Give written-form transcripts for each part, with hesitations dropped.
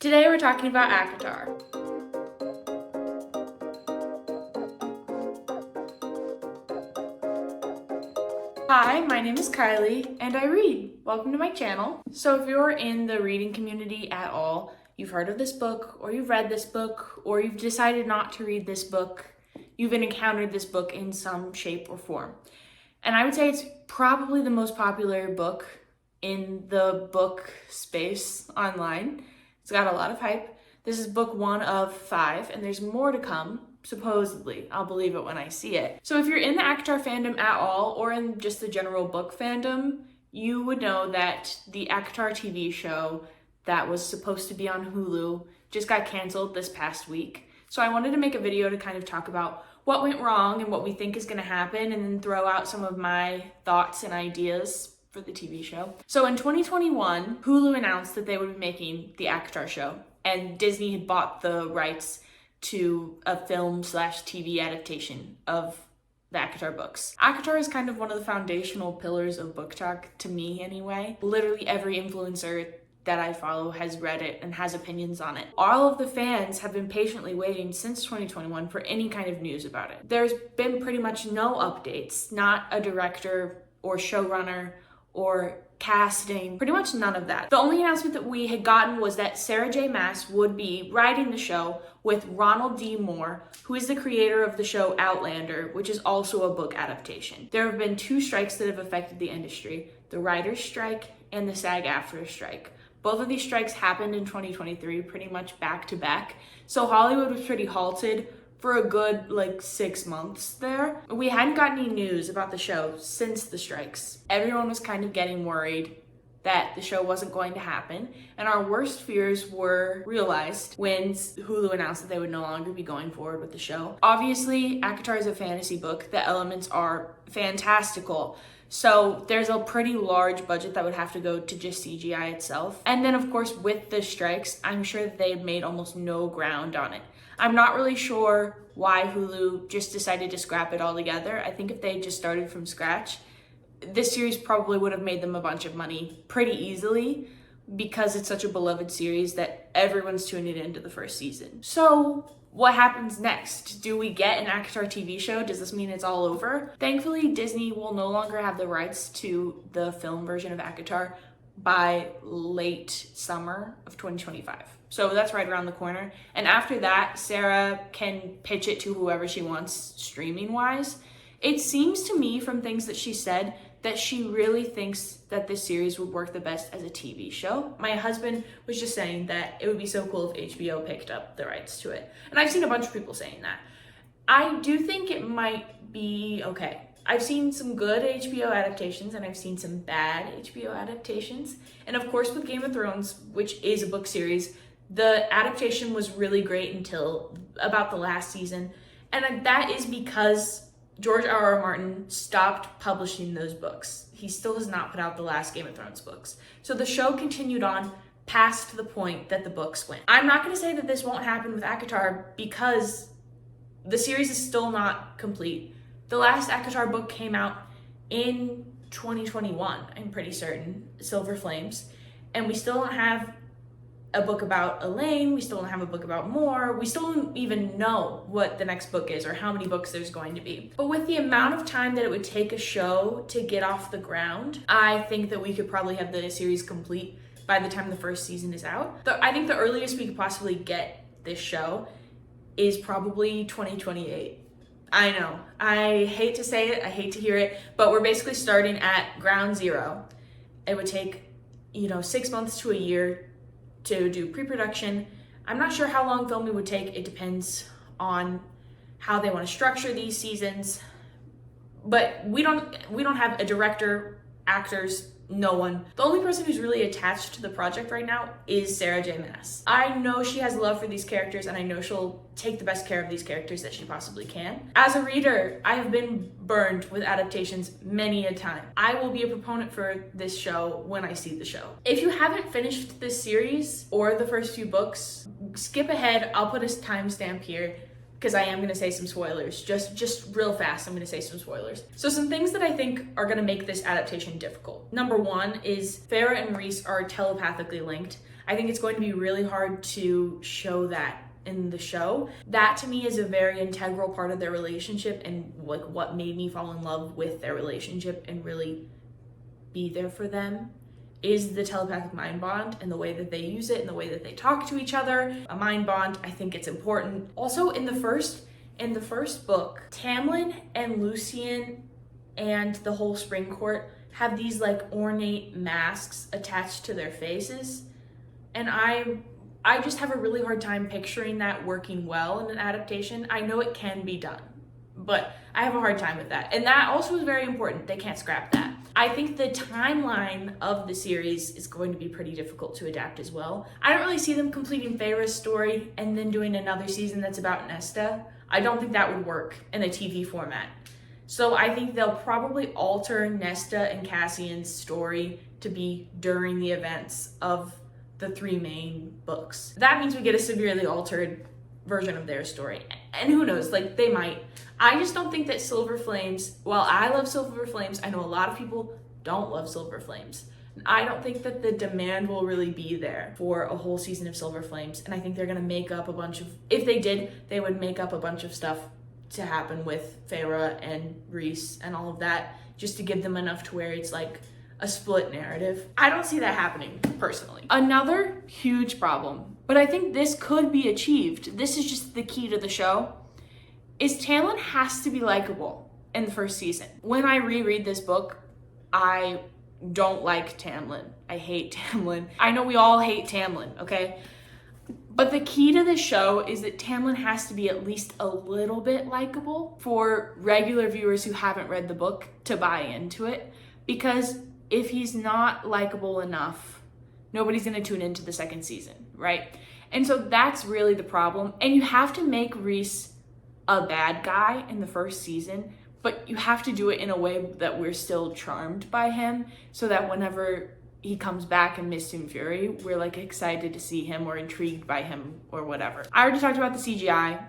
Today we're talking about ACOTAR. Hi, my name is Kylie and I read. Welcome to my channel. So if you're in the reading community at all, you've heard of this book or you've read this book or you've decided not to read this book, you've encountered this book in some shape or form. And I would say it's probably the most popular book in the book space online. It's got a lot of hype. This is book 1 of 5, and there's more to come, supposedly. I'll believe it when I see it. So if you're in the ACOTAR fandom at all, or in just the general book fandom, you would know that the ACOTAR TV show that was supposed to be on Hulu just got canceled this past week. So I wanted to make a video to kind of talk about what went wrong and what we think is going to happen, and then throw out some of my thoughts and ideas for the TV show. So in 2021, Hulu announced that they would be making the ACOTAR show, and Disney had bought the rights to a film/TV adaptation of the ACOTAR books. ACOTAR is kind of one of the foundational pillars of booktok, to me anyway. Literally every influencer that I follow has read it and has opinions on it. All of the fans have been patiently waiting since 2021 for any kind of news about it. There's been pretty much no updates, not a director or showrunner or casting, pretty much none of that. The only announcement that we had gotten was that Sarah J. Maas would be writing the show with Ronald D. Moore, who is the creator of the show Outlander, which is also a book adaptation. There have been 2 strikes that have affected the industry, the writer's strike and the SAG-AFTRA strike. Both of these strikes happened in 2023, pretty much back to back. So Hollywood was pretty halted for a good 6 months there. We hadn't gotten any news about the show since the strikes. Everyone was kind of getting worried that the show wasn't going to happen, and our worst fears were realized when Hulu announced that they would no longer be going forward with the show. Obviously, ACOTAR is a fantasy book. The elements are fantastical. So there's a pretty large budget that would have to go to just CGI itself. And then of course with the strikes, I'm sure that they made almost no ground on it. I'm not really sure why Hulu just decided to scrap it all together. I think if they just started from scratch, this series probably would have made them a bunch of money pretty easily, because it's such a beloved series that everyone's tuning into the first season. So what happens next? Do we get an ACOTAR TV show? Does this mean it's all over? Thankfully, Disney will no longer have the rights to the film version of ACOTAR by late summer of 2025. So that's right around the corner. And after that, Sarah can pitch it to whoever she wants streaming wise. It seems to me from things that she said that she really thinks that this series would work the best as a TV show. My husband was just saying that it would be so cool if HBO picked up the rights to it. And I've seen a bunch of people saying that. I do think it might be okay. I've seen some good HBO adaptations and I've seen some bad HBO adaptations. And of course with Game of Thrones, which is a book series, the adaptation was really great until about the last season. And that is because George R.R. Martin stopped publishing those books. He still has not put out the last Game of Thrones books. So the show continued on past the point that the books went. I'm not going to say that this won't happen with ACOTAR because the series is still not complete. The last ACOTAR book came out in 2021, I'm pretty certain, Silver Flames. And we still don't have a book about Elaine, we still don't have a book about Moore, we still don't even know what the next book is or how many books there's going to be. But with the amount of time that it would take a show to get off the ground, I think that we could probably have the series complete by the time the first season is out. I think the earliest we could possibly get this show is probably 2028. I know, I hate to say it, I hate to hear it, but we're basically starting at ground zero. It would take, 6 months to a year to do pre-production. I'm not sure how long filming would take. It depends on how they want to structure these seasons. But we don't have a director, actors, no one. The only person who's really attached to the project right now is Sarah J. Maas. I know she has love for these characters and I know she'll take the best care of these characters that she possibly can. As a reader, I have been burned with adaptations many a time. I will be a proponent for this show when I see the show. If you haven't finished this series or the first few books, skip ahead. I'll put a timestamp here because I am going to say some spoilers. Just real fast, I'm going to say some spoilers. So some things that I think are going to make this adaptation difficult. Number one is Farrah and Reese are telepathically linked. I think it's going to be really hard to show that in the show. That to me is a very integral part of their relationship, and like what made me fall in love with their relationship and really be there for them is the telepathic mind bond and the way that they use it and the way that they talk to each other. A mind bond, I think it's important. Also in the first book, Tamlin and Lucien and the whole Spring Court have these like ornate masks attached to their faces, and I just have a really hard time picturing that working well in an adaptation. I know it can be done, but I have a hard time with that. And that also is very important. They can't scrap that. I think the timeline of the series is going to be pretty difficult to adapt as well. I don't really see them completing Feyre's story and then doing another season that's about Nesta. I don't think that would work in a TV format. So I think they'll probably alter Nesta and Cassian's story to be during the events of the 3 main books. That means we get a severely altered version of their story. And who knows, like they might. I just don't think that Silver Flames, while I love Silver Flames, I know a lot of people don't love Silver Flames. I don't think that the demand will really be there for a whole season of Silver Flames. And I think they're gonna make up a bunch of, if they did, they would make up a bunch of stuff to happen with Feyre and Rhys and all of that, just to give them enough to where it's like a split narrative. I don't see that happening personally. Another huge problem, but I think this could be achieved, this is just the key to the show, is Tamlin has to be likable in the first season. When I reread this book, I don't like Tamlin. I hate Tamlin. I know we all hate Tamlin, okay? But the key to this show is that Tamlin has to be at least a little bit likable for regular viewers who haven't read the book to buy into it. Because if he's not likable enough, nobody's gonna tune into the second season, right? And so that's really the problem. And you have to make Rhys a bad guy in the first season, but you have to do it in a way that we're still charmed by him, so that whenever he comes back in Mist and Fury, we're like excited to see him or intrigued by him or whatever. I already talked about the CGI.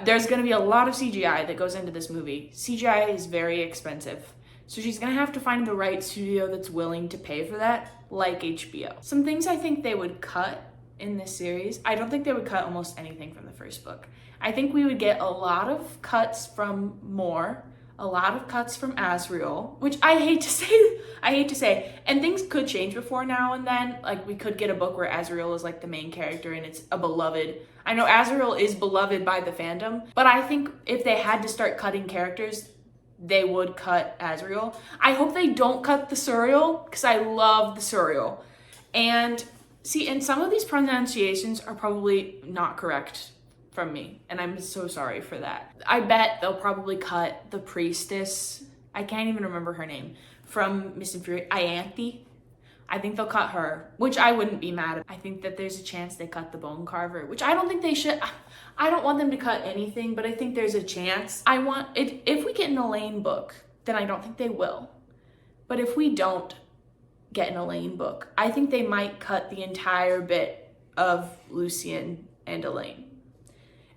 There's gonna be a lot of CGI that goes into this movie. CGI is very expensive. So she's gonna have to find the right studio that's willing to pay for that, like HBO. Some things I think they would cut in this series, I don't think they would cut almost anything from the first book. I think we would get a lot of cuts from Mor, a lot of cuts from Azriel, which I hate to say, and things could change before now and then. Like we could get a book where Azriel is like the main character and it's a beloved. I know Azriel is beloved by the fandom, but I think if they had to start cutting characters, they would cut Azriel. I hope they don't cut the Suriel, because I love the Suriel. And see, and some of these pronunciations are probably not correct from me, and I'm so sorry for that. I bet they'll probably cut the priestess, I can't even remember her name, from Mist and Fury, Ianthe. I think they'll cut her, which I wouldn't be mad at. I think that there's a chance they cut the Bone Carver, which I don't think they should. I don't want them to cut anything, but I think there's a chance. I want it. If we get an Elaine book, then I don't think they will. But if we don't get an Elaine book, I think they might cut the entire bit of Lucien and Elaine.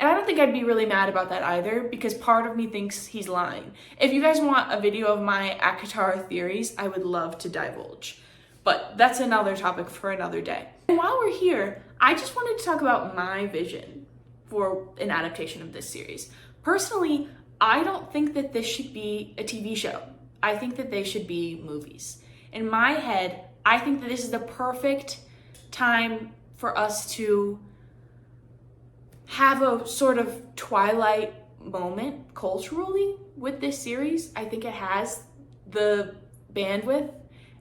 And I don't think I'd be really mad about that either, because part of me thinks he's lying. If you guys want a video of my ACOTAR theories, I would love to divulge. But that's another topic for another day. And while we're here, I just wanted to talk about my vision for an adaptation of this series. Personally, I don't think that this should be a TV show. I think that they should be movies. In my head, I think that this is the perfect time for us to have a sort of Twilight moment culturally with this series. I think it has the bandwidth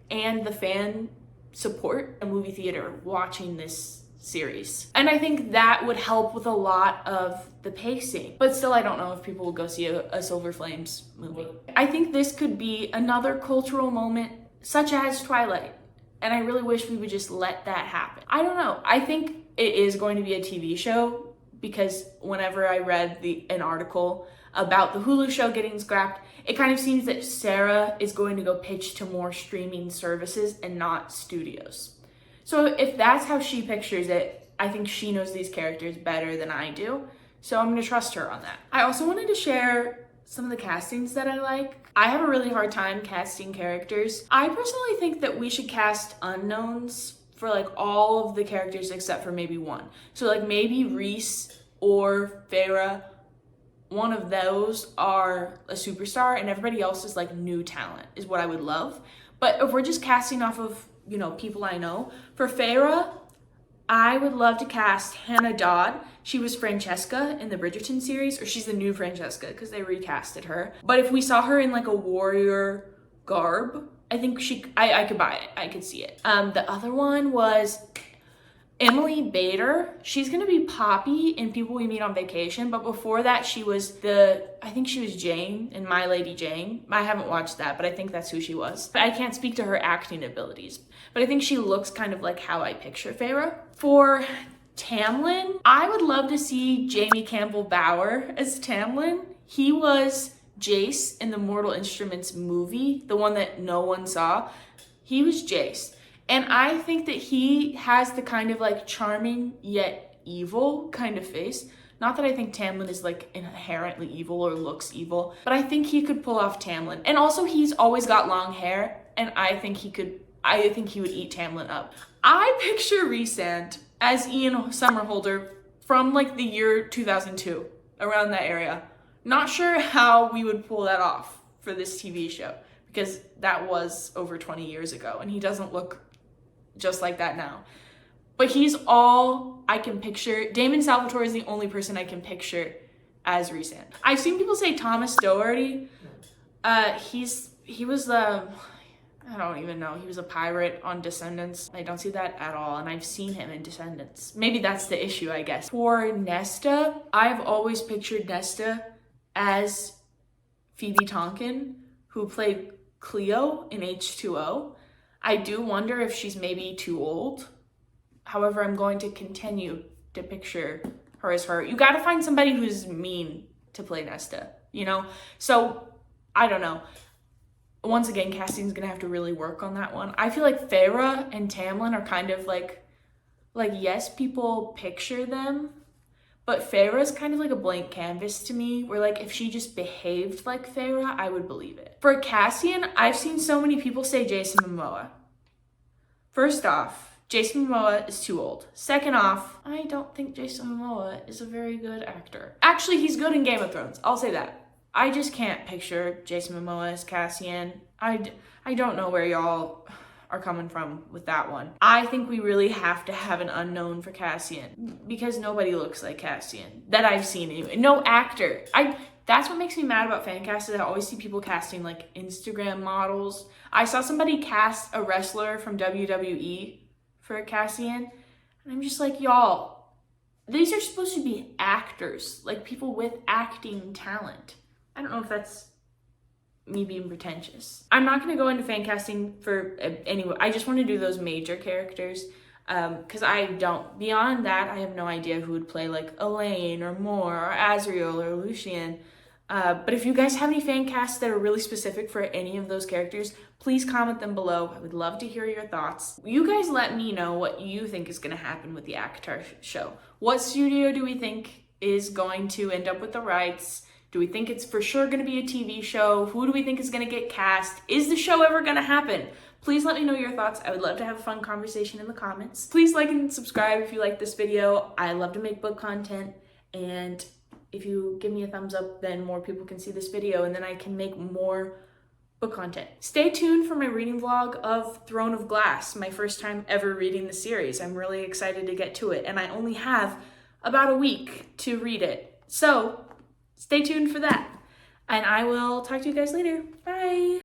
and the fan support a movie theater watching this series. And I think that would help with a lot of the pacing. But still, I don't know if people will go see a Silver Flames movie. I think this could be another cultural moment, such as Twilight. And I really wish we would just let that happen. I don't know. I think it is going to be a TV show, because whenever I read an article about the Hulu show getting scrapped, it kind of seems that Sarah is going to go pitch to more streaming services and not studios. So if that's how she pictures it, I think she knows these characters better than I do. So I'm gonna trust her on that. I also wanted to share some of the castings that I like. I have a really hard time casting characters. I personally think that we should cast unknowns for like all of the characters except for maybe one. So like maybe Reese or Farah, one of those are a superstar and everybody else is like new talent is what I would love. But if we're just casting off of, you know, people I know, for Farah, I would love to cast Hannah Dodd. She was Francesca in the Bridgerton series, or she's the new Francesca because they recasted her. But if we saw her in like a warrior garb, I think I could buy it. I could see it. The other one was Emily Bader. She's gonna be Poppy in People We Meet on Vacation, but before that she was I think she was Jane in My Lady Jane. I haven't watched that, but I think that's who she was. But I can't speak to her acting abilities, but I think she looks kind of like how I picture Farah. For Tamlin, I would love to see Jamie Campbell Bower as Tamlin. He was Jace in the Mortal Instruments movie, the one that no one saw. He was Jace. And I think that he has the kind of like charming yet evil kind of face. Not that I think Tamlin is like inherently evil or looks evil, but I think he could pull off Tamlin. And also he's always got long hair, and I think he would eat Tamlin up. I picture Rhysand as Ian Somerhalder from like the year 2002, around that area. Not sure how we would pull that off for this TV show, because that was over 20 years ago and he doesn't look just like that now. But he's all I can picture. Damon Salvatore is the only person I can picture as Rhysand. I've seen people say Thomas Doherty. He was the, I don't even know, he was a pirate on Descendants. I don't see that at all, and I've seen him in Descendants. Maybe that's the issue, I guess. For Nesta, I've always pictured Nesta as Phoebe Tonkin, who played Cleo in H2O. I do wonder if she's maybe too old. However, I'm going to continue to picture her as her. You gotta find somebody who's mean to play Nesta, you know? So, I don't know. Once again, casting's gonna have to really work on that one. I feel like Farah and Tamlin are kind of like yes, people picture them, but Farah's kind of like a blank canvas to me, where like if she just behaved like Farah, I would believe it. For Cassian, I've seen so many people say Jason Momoa. First off, Jason Momoa is too old. Second off, I don't think Jason Momoa is a very good actor. Actually, he's good in Game of Thrones. I'll say that. I just can't picture Jason Momoa as Cassian. I don't know where y'all are coming from with that one. I think we really have to have an unknown for Cassian, because nobody looks like Cassian that I've seen anyway. No actor. That's what makes me mad about fan casts, is I always see people casting like Instagram models. I saw somebody cast a wrestler from WWE for Cassian, and I'm just like, y'all, these are supposed to be actors, like people with acting talent. I don't know if that's me being pretentious. I'm not going to go into fan casting for anyway. I just want to do those major characters, because beyond that, I have no idea who would play like Elaine or Moore or Azriel or Lucian. But if you guys have any fan casts that are really specific for any of those characters, please comment them below. I would love to hear your thoughts. You guys let me know what you think is going to happen with the ACOTAR show. What studio do we think is going to end up with the rights? Do we think it's for sure going to be a TV show? Who do we think is going to get cast? Is the show ever going to happen? Please let me know your thoughts. I would love to have a fun conversation in the comments. Please like and subscribe if you like this video. I love to make book content, and if you give me a thumbs up, then more people can see this video, and then I can make more book content. Stay tuned for my reading vlog of Throne of Glass, my first time ever reading the series. I'm really excited to get to it, and I only have about a week to read it. So stay tuned for that, and I will talk to you guys later. Bye.